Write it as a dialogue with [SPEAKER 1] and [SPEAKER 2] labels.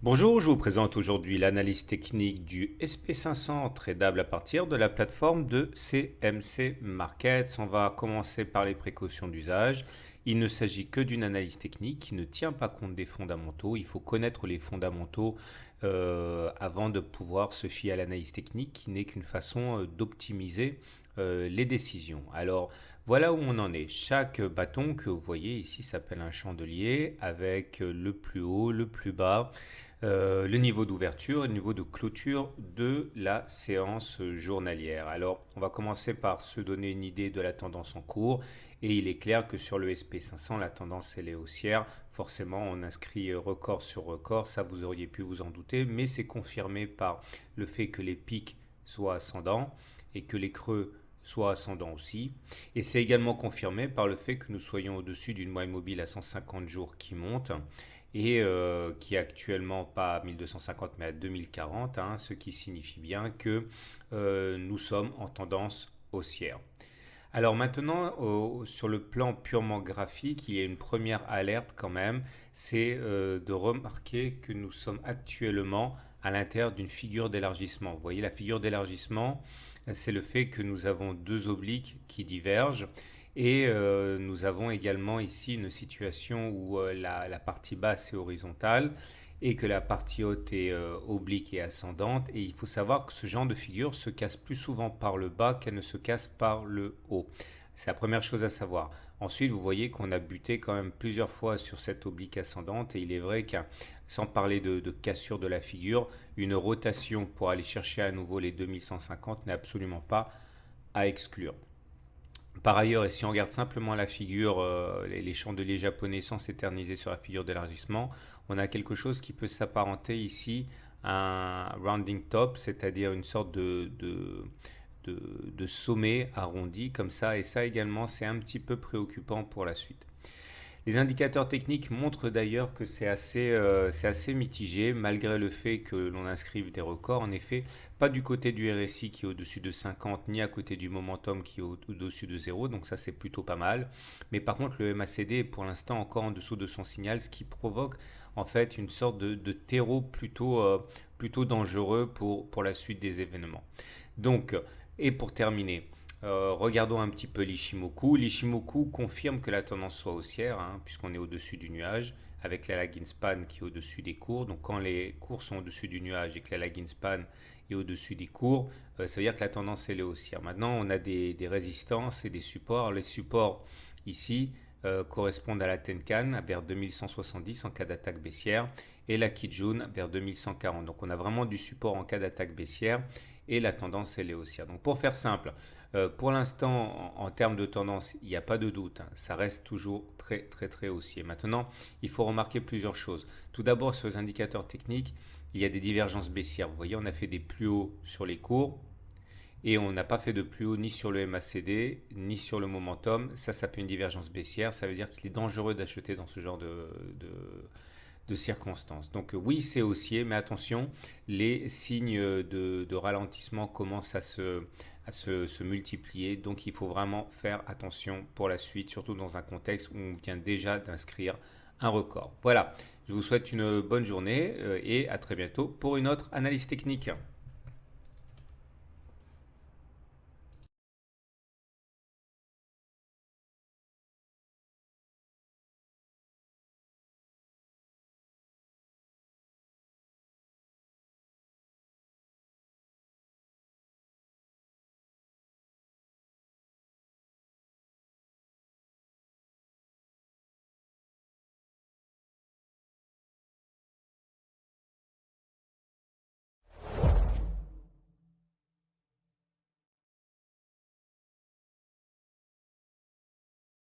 [SPEAKER 1] Bonjour, je vous présente aujourd'hui l'analyse technique du SP500 tradable à partir de la plateforme de CMC Markets. On va commencer par les précautions d'usage. Il ne s'agit que d'une analyse technique qui ne tient pas compte des fondamentaux. Il faut connaître les fondamentaux avant de pouvoir se fier à l'analyse technique qui n'est qu'une façon d'optimiser les décisions. Alors voilà où on en est. Chaque bâton que vous voyez ici s'appelle un chandelier avec le plus haut, le plus bas, le niveau d'ouverture et le niveau de clôture de la séance journalière. Alors on va commencer par se donner une idée de la tendance en cours et il est clair que sur le SP500 la tendance elle est haussière. Forcément on inscrit record sur record, ça vous auriez pu vous en douter, mais c'est confirmé par le fait que les pics soient ascendants et que les creux soit ascendant aussi. Et c'est également confirmé par le fait que nous soyons au-dessus d'une moyenne mobile à 150 jours qui monte et qui est actuellement pas à 1250 mais à 2040, ce qui signifie bien que nous sommes en tendance haussière. Alors maintenant, sur le plan purement graphique, il y a une première alerte quand même, c'est de remarquer que nous sommes actuellement à l'intérieur d'une figure d'élargissement. Vous voyez, la figure d'élargissement, c'est le fait que nous avons deux obliques qui divergent et nous avons également ici une situation où la partie basse est horizontale et que la partie haute est oblique et ascendante. Et il faut savoir que ce genre de figure se casse plus souvent par le bas qu'elle ne se casse par le haut. C'est la première chose à savoir. Ensuite, vous voyez qu'on a buté quand même plusieurs fois sur cette oblique ascendante et il est vrai qu'un, sans parler de cassure de la figure, une rotation pour aller chercher à nouveau les 2150 n'est absolument pas à exclure. Par ailleurs, et si on regarde simplement la figure, les chandeliers japonais sans s'éterniser sur la figure d'élargissement, on a quelque chose qui peut s'apparenter ici à un rounding top, c'est-à-dire une sorte de sommet arrondi comme ça, et ça également c'est un petit peu préoccupant pour la suite. Les indicateurs techniques montrent d'ailleurs que c'est assez mitigé malgré le fait que l'on inscrive des records. En effet, pas du côté du RSI qui est au-dessus de 50 ni à côté du momentum qui est au-dessus de 0, donc ça c'est plutôt pas mal. Mais par contre le MACD est pour l'instant encore en dessous de son signal, ce qui provoque en fait une sorte de terreau plutôt dangereux pour la suite des événements. Donc, et pour terminer, regardons un petit peu l'Ishimoku. L'Ishimoku confirme que la tendance soit haussière, puisqu'on est au-dessus du nuage, avec la lagging span qui est au-dessus des cours. Donc quand les cours sont au-dessus du nuage et que la lagging span est au-dessus des cours, ça veut dire que la tendance elle est haussière. Maintenant, on a des résistances et des supports. Les supports ici correspondent à la Tenkan vers 2170 en cas d'attaque baissière et la Kijun vers 2140. Donc on a vraiment du support en cas d'attaque baissière et la tendance elle est haussière. Donc pour faire simple, pour l'instant en termes de tendance il n'y a pas de doute, ça reste toujours très haussier. Maintenant il faut remarquer plusieurs choses. Tout d'abord sur les indicateurs techniques il y a des divergences baissières. Vous voyez on a fait des plus hauts sur les cours et on n'a pas fait de plus haut ni sur le MACD ni sur le momentum. Ça s'appelle une divergence baissière, ça veut dire qu'il est dangereux d'acheter dans ce genre de circonstances. Donc oui, c'est haussier, mais attention, les signes de ralentissement commencent à se multiplier. Donc il faut vraiment faire attention pour la suite, surtout dans un contexte où on vient déjà d'inscrire un record. Voilà, je vous souhaite une bonne journée et à très bientôt pour une autre analyse technique.